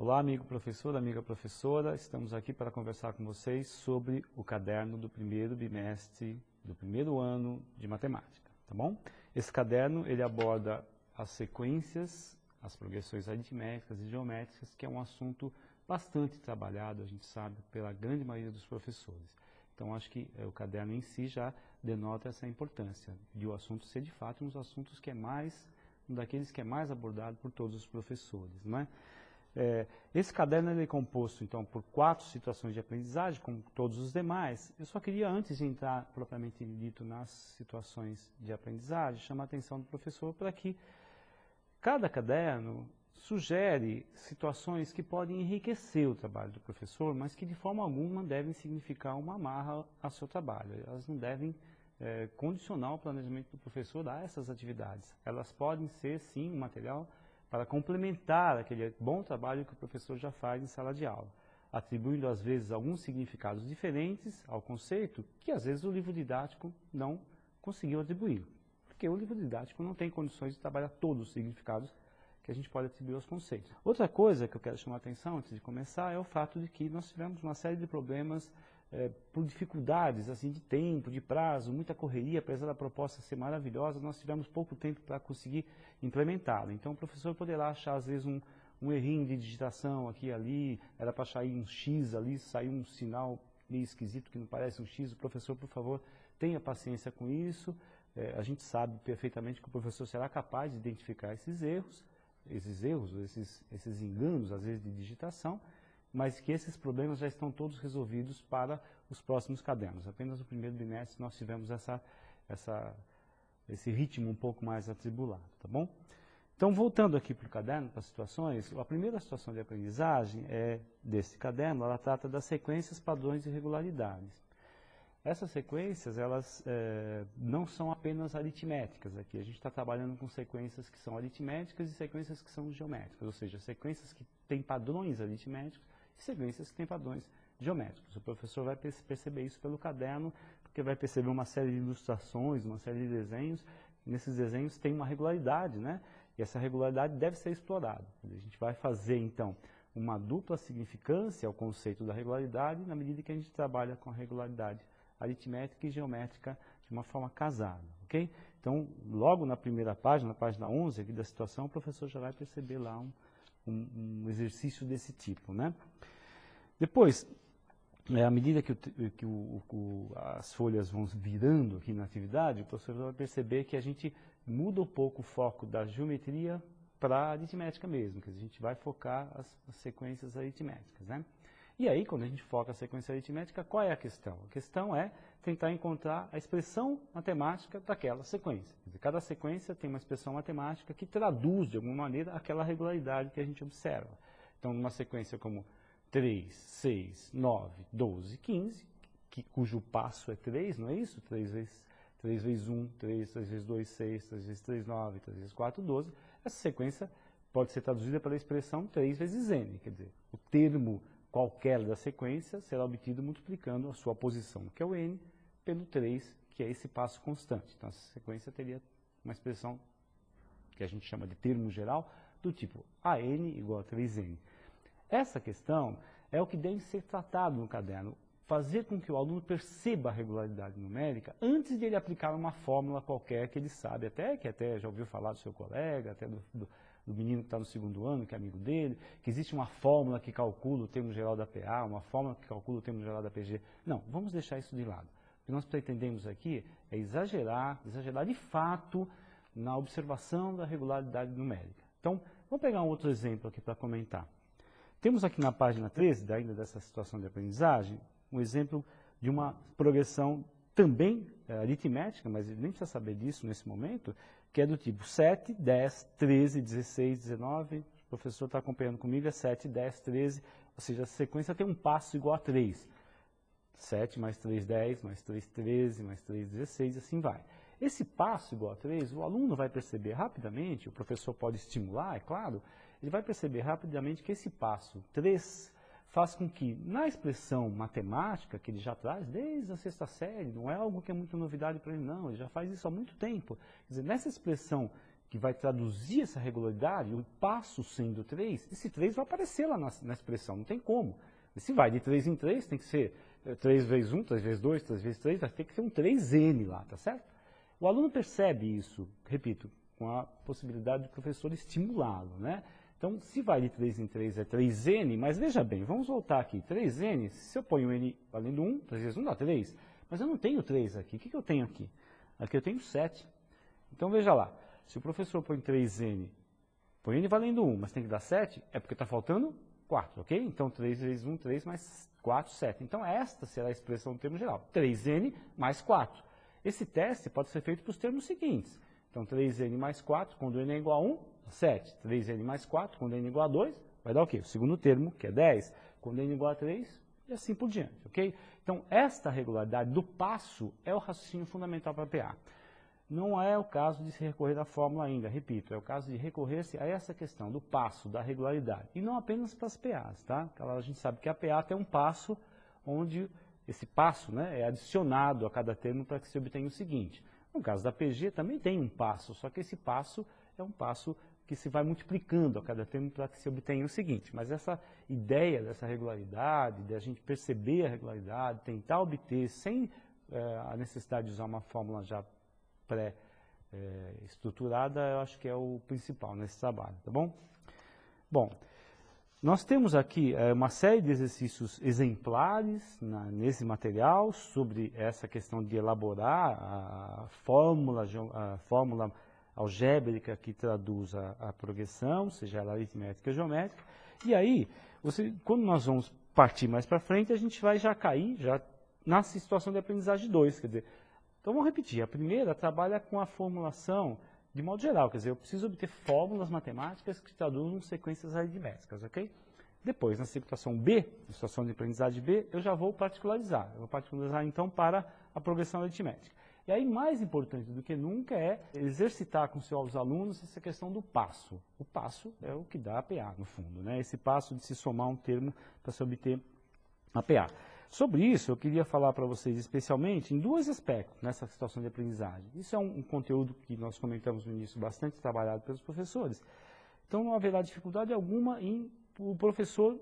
Olá, amigo professor, amiga professora, estamos aqui para conversar com vocês sobre o caderno do primeiro bimestre do primeiro ano de matemática, tá bom? Esse caderno, ele aborda as sequências, as progressões aritméticas e geométricas, que é um assunto bastante trabalhado, a gente sabe, pela grande maioria dos professores. Então, acho que o caderno em si já denota essa importância de o assunto ser, de fato, um dos assuntos que é mais, um daqueles que é mais abordado por todos os professores, não é? Esse caderno ele é composto, então, por 4 situações de aprendizagem, como todos os demais. Eu só queria, antes de entrar propriamente dito nas situações de aprendizagem, chamar a atenção do professor para que cada caderno sugere situações que podem enriquecer o trabalho do professor, mas que de forma alguma devem significar uma amarra ao seu trabalho. Elas não devem condicionar o planejamento do professor a essas atividades. Elas podem ser, sim, um material para complementar aquele bom trabalho que o professor já faz em sala de aula, atribuindo às vezes alguns significados diferentes ao conceito que às vezes o livro didático não conseguiu atribuir, porque o livro didático não tem condições de trabalhar todos os significados que a gente pode atribuir aos conceitos. Outra coisa que eu quero chamar a atenção antes de começar é o fato de que nós tivemos uma série de problemas por dificuldades assim, de tempo, de prazo, muita correria, apesar da proposta ser maravilhosa, nós tivemos pouco tempo para conseguir implementá-la. Então o professor poderá achar às vezes um errinho de digitação aqui e ali, era para sair um X ali, saiu um sinal meio esquisito que não parece um X, o professor, por favor, tenha paciência com isso. A gente sabe perfeitamente que o professor será capaz de identificar esses erros, esses enganos, às vezes, de digitação, mas que esses problemas já estão todos resolvidos para os próximos cadernos. Apenas no primeiro bimestre nós tivemos esse ritmo um pouco mais atribulado, tá bom? Então, voltando aqui para o caderno, para as situações, a primeira situação de aprendizagem desse caderno, ela trata das sequências, padrões e regularidades. Essas sequências, elas não são apenas aritméticas aqui, a gente está trabalhando com sequências que são aritméticas e sequências que são geométricas, ou seja, sequências que têm padrões aritméticos e sequências que têm padrões geométricos. O professor vai perceber isso pelo caderno, porque vai perceber uma série de ilustrações, uma série de desenhos, e nesses desenhos tem uma regularidade, né? E essa regularidade deve ser explorada. A gente vai fazer, então, uma dupla significância ao conceito da regularidade, na medida que a gente trabalha com a regularidade aritmétrica e geométrica de uma forma casada, ok? Então, logo na primeira página, na página 11 aqui da situação, o professor já vai perceber lá um exercício desse tipo, né? Depois, à medida que as folhas vão virando aqui na atividade, o professor vai perceber que a gente muda um pouco o foco da geometria para a aritmética mesmo, que a gente vai focar as sequências aritméticas, né? E aí, quando a gente foca a sequência aritmética, qual é a questão? A questão é tentar encontrar a expressão matemática daquela sequência. Quer dizer, cada sequência tem uma expressão matemática que traduz, de alguma maneira, aquela regularidade que a gente observa. Então, numa sequência como 3, 6, 9, 12, 15, cujo passo é 3, não é isso? 3 vezes 1, 3 vezes 2, 6, 3 vezes 3, 9, 3 vezes 4, 12. Essa sequência pode ser traduzida pela expressão 3 vezes n, quer dizer, o termo qualquer da sequência será obtido multiplicando a sua posição, que é o n, pelo 3, que é esse passo constante. Então, essa sequência teria uma expressão que a gente chama de termo geral, do tipo AN igual a 3n. Essa questão é o que deve ser tratado no caderno, fazer com que o aluno perceba a regularidade numérica antes de ele aplicar uma fórmula qualquer que ele sabe, que até já ouviu falar do seu colega, até do menino que está no segundo ano, que é amigo dele, que existe uma fórmula que calcula o termo geral da PA, uma fórmula que calcula o termo geral da PG. Não, vamos deixar isso de lado. O que nós pretendemos aqui é exagerar de fato na observação da regularidade numérica. Então, vamos pegar um outro exemplo aqui para comentar. Temos aqui na página 13, ainda dessa situação de aprendizagem, um exemplo de uma progressão também aritmética, mas ele nem precisa saber disso nesse momento, que é do tipo 7, 10, 13, 16, 19, o professor está acompanhando comigo, é 7, 10, 13, ou seja, a sequência tem um passo igual a 3. 7 mais 3, 10, mais 3, 13, mais 3, 16, e assim vai. Esse passo igual a 3, o aluno vai perceber rapidamente, o professor pode estimular, é claro, ele vai perceber rapidamente que esse passo 3 faz com que, na expressão matemática que ele já traz desde a sexta série, não é algo que é muito novidade para ele, não, ele já faz isso há muito tempo. Quer dizer, nessa expressão que vai traduzir essa regularidade, o passo sendo 3, esse 3 vai aparecer lá na expressão, não tem como. Se vai de 3 em 3, tem que ser 3 vezes 1, 3 vezes 2, 3 vezes 3, vai ter que ser um 3n lá, tá certo? O aluno percebe isso, repito, com a possibilidade do professor estimulá-lo, né? Então, se vai de 3 em 3 é 3n, mas veja bem, vamos voltar aqui, 3n, se eu ponho n valendo 1, 3 vezes 1 dá 3, mas eu não tenho 3 aqui, o que eu tenho aqui? Aqui eu tenho 7. Então, veja lá, se o professor põe 3n, põe n valendo 1, mas tem que dar 7, é porque está faltando 4, ok? Então, 3 vezes 1, 3 mais 4, 7. Então, esta será a expressão do termo geral, 3n mais 4. Esse teste pode ser feito para os termos seguintes. Então, 3n mais 4, quando n é igual a 1, dá 7. 3n mais 4, quando n é igual a 2, vai dar o quê? O segundo termo, que é 10. Quando n é igual a 3, e assim por diante, ok? Então, esta regularidade do passo é o raciocínio fundamental para a PA. Não é o caso de se recorrer à fórmula ainda, repito, é o caso de recorrer-se a essa questão do passo, da regularidade. E não apenas para as PAs, tá? A gente sabe que a PA tem um passo onde esse passo, né, é adicionado a cada termo para que se obtenha o seguinte. No caso da PG também tem um passo, só que esse passo é um passo que se vai multiplicando a cada termo para que se obtenha o seguinte. Mas essa ideia dessa regularidade, de a gente perceber a regularidade, tentar obter sem a necessidade de usar uma fórmula já pré-estruturada, eu acho que é o principal nesse trabalho, tá bom? Bom, nós temos aqui uma série de exercícios exemplares nesse material sobre essa questão de elaborar a fórmula algébrica que traduz a progressão, seja ela aritmética ou geométrica. E aí, quando nós vamos partir mais para frente, a gente vai já cair na situação de aprendizagem 2, quer dizer, então vamos repetir, a primeira trabalha com a formulação de modo geral, quer dizer, eu preciso obter fórmulas matemáticas que traduzam sequências aritméticas, ok? Depois, na situação B, na situação de aprendizagem B, eu já vou particularizar. Eu vou particularizar, então, para a progressão aritmética. E aí, mais importante do que nunca é exercitar com seus alunos essa questão do passo. O passo é o que dá a PA, no fundo, né? Esse passo de se somar um termo para se obter a PA. Sobre isso, eu queria falar para vocês especialmente em dois aspectos nessa situação de aprendizagem. Isso é um conteúdo que nós comentamos no início, bastante trabalhado pelos professores. Então, não haverá dificuldade alguma em o professor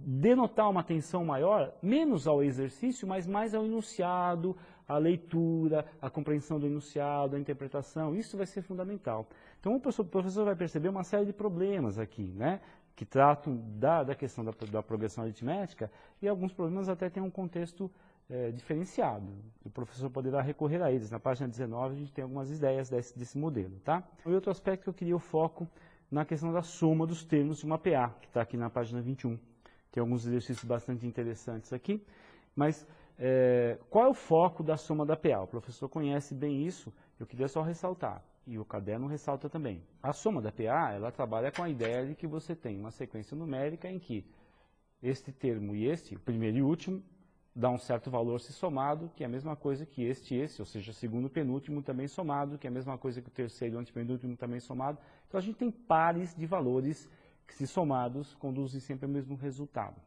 denotar uma atenção maior, menos ao exercício, mas mais ao enunciado, à leitura, à compreensão do enunciado, à interpretação. Isso vai ser fundamental. Então, o professor vai perceber uma série de problemas aqui, né? Que tratam da questão da progressão aritmética, e alguns problemas até têm um contexto diferenciado. O professor poderá recorrer a eles. Na página 19 a gente tem algumas ideias desse modelo, tá? E outro aspecto que eu queria o foco na questão da soma dos termos de uma PA, que está aqui na página 21. Tem alguns exercícios bastante interessantes aqui, mas qual é o foco da soma da PA? O professor conhece bem isso, eu queria só ressaltar. E o caderno ressalta também. A soma da PA, ela trabalha com a ideia de que você tem uma sequência numérica em que este termo e este, o primeiro e o último, dá um certo valor se somado, que é a mesma coisa que este, ou seja, o segundo e penúltimo também somado, que é a mesma coisa que o terceiro e o antepenúltimo também somado. Então a gente tem pares de valores que, se somados, conduzem sempre ao mesmo resultado.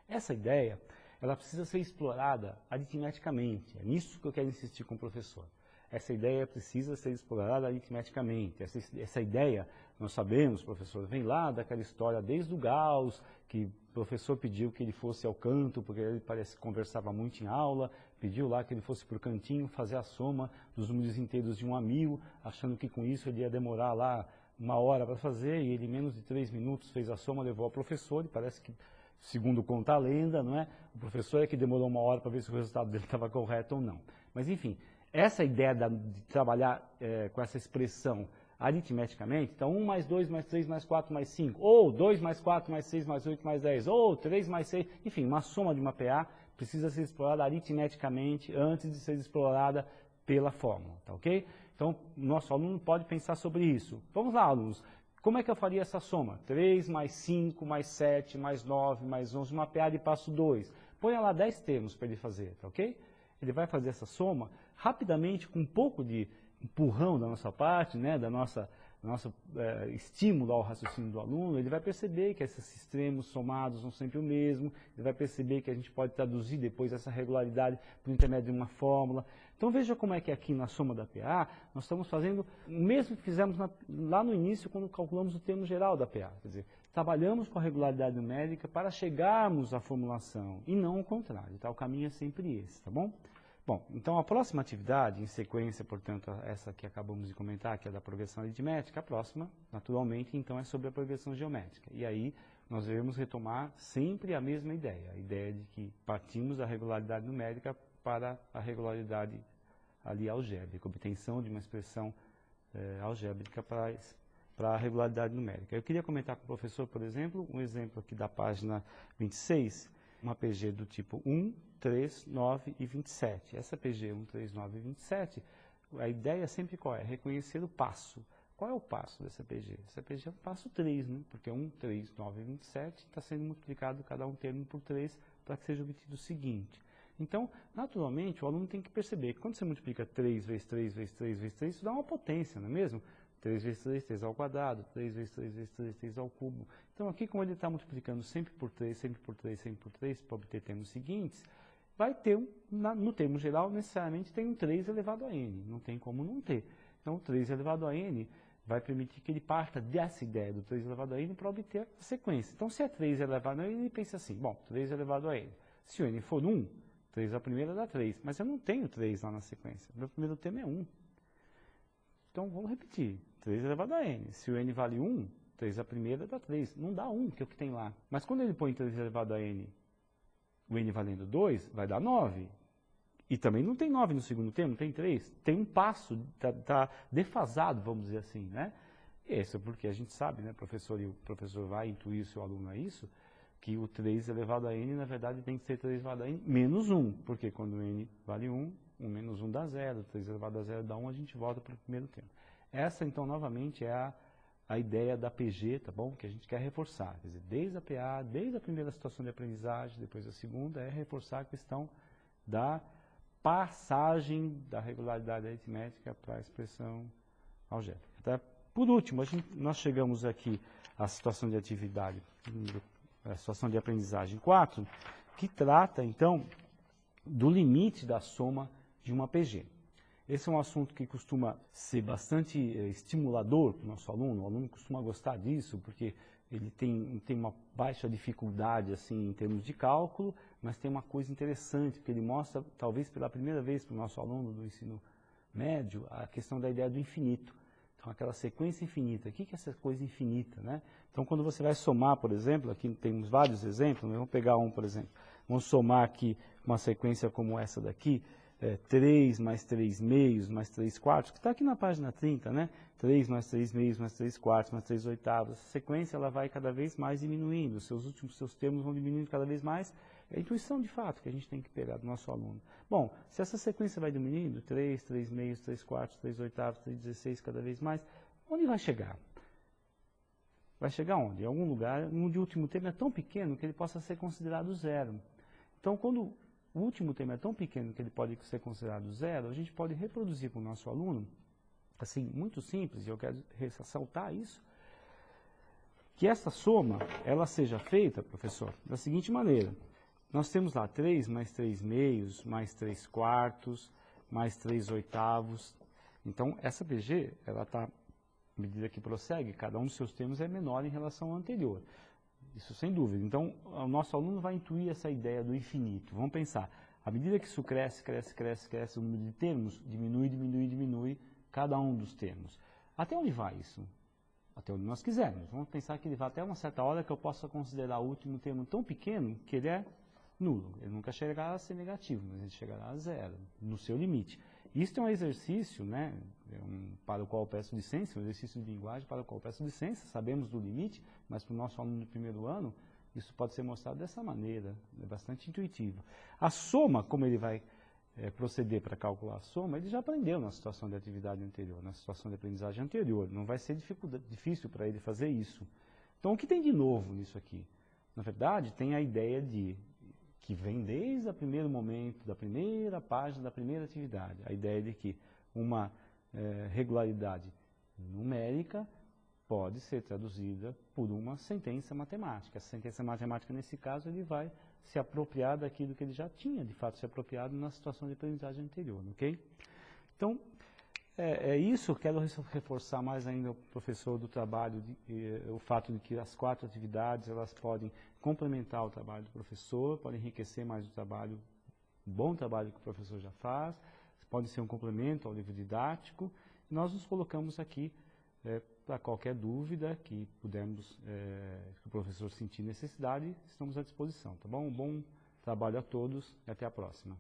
Essa ideia, ela precisa ser explorada aritmeticamente. É nisso que eu quero insistir com o professor. Essa ideia precisa ser explorada aritmeticamente. Essa ideia, nós sabemos, professor, vem lá daquela história desde o Gauss, que o professor pediu que ele fosse ao canto, porque ele parece que conversava muito em aula, pediu lá que ele fosse para o cantinho fazer a soma dos números inteiros de 1 a 1000, achando que com isso ele ia demorar lá 1 hora para fazer, e ele em menos de 3 minutos fez a soma, levou ao professor, e parece que, segundo conta a lenda, não é? O professor é que demorou 1 hora para ver se o resultado dele estava correto ou não. Mas enfim, essa ideia de trabalhar com essa expressão aritmeticamente, então 1 mais 2 mais 3 mais 4 mais 5, ou 2 mais 4 mais 6 mais 8 mais 10, ou 3 mais 6, enfim, uma soma de uma PA precisa ser explorada aritmeticamente antes de ser explorada pela fórmula, tá ok? Então, nosso aluno pode pensar sobre isso. Vamos lá, alunos, como é que eu faria essa soma? 3 mais 5 mais 7 mais 9 mais 11, uma PA de passo 2. Ponha lá 10 termos para ele fazer, tá ok? Ele vai fazer essa soma rapidamente, com um pouco de empurrão da nossa parte, né, da nossa nosso estímulo ao raciocínio do aluno, ele vai perceber que esses extremos somados são sempre o mesmo, ele vai perceber que a gente pode traduzir depois essa regularidade por intermédio de uma fórmula. Então veja como é que aqui na soma da PA, nós estamos fazendo o mesmo que fizemos lá no início quando calculamos o termo geral da PA. Quer dizer, trabalhamos com a regularidade numérica para chegarmos à formulação e não o contrário, tá? O caminho é sempre esse, tá bom? Bom, então a próxima atividade, em sequência, portanto, essa que acabamos de comentar, que é da progressão aritmética, a próxima, naturalmente, então, é sobre a progressão geométrica. E aí nós devemos retomar sempre a mesma ideia, a ideia de que partimos da regularidade numérica para a regularidade ali algébrica, obtenção de uma expressão algébrica para a regularidade numérica. Eu queria comentar com o professor, por exemplo, um exemplo aqui da página 26, uma PG do tipo 1, 3, 9 e 27. Essa PG 1, 3, 9 e 27, a ideia sempre qual é? Reconhecer o passo. Qual é o passo dessa PG? Essa PG é o passo 3, né? Porque 1, 3, 9 e 27 está sendo multiplicado cada um termo por 3 para que seja obtido o seguinte. Então, naturalmente, o aluno tem que perceber que quando você multiplica 3 vezes 3 vezes 3 vezes 3, isso dá uma potência, não é mesmo? 3 vezes 3, 3 ao quadrado, 3 vezes 3 vezes 3, 3 ao cubo. Então, aqui, como ele está multiplicando sempre por 3, sempre por 3, sempre por 3, para obter termos seguintes, vai ter, no termo geral, necessariamente tem um 3 elevado a n. Não tem como não ter. Então, o 3 elevado a n vai permitir que ele parta dessa ideia do 3 elevado a n para obter a sequência. Então, se é 3 elevado a n, ele pensa assim, bom, 3 elevado a n. Se o n for 1, 3 a primeira dá 3. Mas eu não tenho 3 lá na sequência. Meu primeiro termo é 1. Então, vamos repetir. 3 elevado a n. Se o n vale 1, 3 a primeira dá 3. Não dá 1, que é o que tem lá. Mas quando ele põe 3 elevado a n, o n valendo 2, vai dar 9. E também não tem 9 no segundo termo, tem 3. Tem um passo, está defasado, vamos dizer assim, né? E isso é porque a gente sabe, né, professor, e o professor vai intuir o seu aluno a isso, que o 3 elevado a n, na verdade, tem que ser 3 elevado a n menos 1. Porque quando n vale 1, 1 menos 1 dá 0, 3 elevado a 0 dá 1, a gente volta para o primeiro termo. Essa, então, novamente, é a ideia da PG, tá bom? Que a gente quer reforçar. Quer dizer, desde a PA, desde a primeira situação de aprendizagem, depois a segunda, é reforçar a questão da passagem da regularidade aritmética para a expressão algébrica. Tá? Por último, nós chegamos aqui à situação de atividade, a situação de aprendizagem 4, que trata, então, do limite da soma de uma PG. Esse é um assunto que costuma ser bastante estimulador para o nosso aluno. O aluno costuma gostar disso, porque ele tem uma baixa dificuldade assim, em termos de cálculo, mas tem uma coisa interessante, que ele mostra, talvez pela primeira vez para o nosso aluno do ensino médio, a questão da ideia do infinito. Então, aquela sequência infinita. O que é essa coisa infinita, né? Então, quando você vai somar, por exemplo, aqui temos vários exemplos, vamos pegar um, por exemplo. Vamos somar aqui uma sequência como essa daqui, 3 mais 3 meios mais 3 quartos, que está aqui na página 30, né? 3 mais 3 meios mais 3 quartos mais 3 oitavos. Essa sequência ela vai cada vez mais diminuindo, seus termos vão diminuindo cada vez mais. É a intuição de fato que a gente tem que pegar do nosso aluno. Bom, se essa sequência vai diminuindo, 3, 3 meios, 3 quartos, 3 oitavos, 3 16 cada vez mais, onde vai chegar? Vai chegar onde? Em algum lugar onde o último termo é tão pequeno que ele possa ser considerado zero. Então, quando o último termo é tão pequeno que ele pode ser considerado zero, a gente pode reproduzir para o nosso aluno, assim, muito simples, e eu quero ressaltar isso, que essa soma, ela seja feita, professor, da seguinte maneira. Nós temos lá 3 mais 3 meios, mais 3 quartos, mais 3 oitavos. Então, essa PG, ela está, à medida que prossegue, cada um dos seus termos é menor em relação ao anterior. Isso sem dúvida. Então, o nosso aluno vai intuir essa ideia do infinito. Vamos pensar, à medida que isso cresce, o número de termos diminui cada um dos termos. Até onde vai isso? Até onde nós quisermos. Vamos pensar que ele vai até uma certa hora que eu possa considerar o último termo tão pequeno que ele é nulo. Ele nunca chegará a ser negativo, mas ele chegará a zero, no seu limite. Isso é um exercício, né, para o qual eu peço licença, um exercício de linguagem para o qual eu peço licença, sabemos do limite, mas para o nosso aluno do primeiro ano, isso pode ser mostrado dessa maneira, é bastante intuitivo. A soma, como ele vai proceder para calcular a soma, ele já aprendeu na situação de atividade anterior, na situação de aprendizagem anterior, não vai ser difícil para ele fazer isso. Então, o que tem de novo nisso aqui? Na verdade, tem a ideia que vem desde o primeiro momento, da primeira página da primeira atividade, a ideia de que uma regularidade numérica pode ser traduzida por uma sentença matemática. A sentença matemática, nesse caso, ele vai se apropriar daquilo que ele já tinha, de fato, se apropriado na situação de aprendizagem anterior, ok? Então, é isso. Eu quero reforçar mais ainda o professor do trabalho, o fato de que as 4 atividades, elas podem complementar o trabalho do professor, podem enriquecer mais o trabalho, o bom trabalho que o professor já faz, podem ser um complemento ao livro didático. Nós nos colocamos aqui para qualquer dúvida que pudermos, que o professor sentir necessidade, estamos à disposição, tá bom? Um bom trabalho a todos e até a próxima.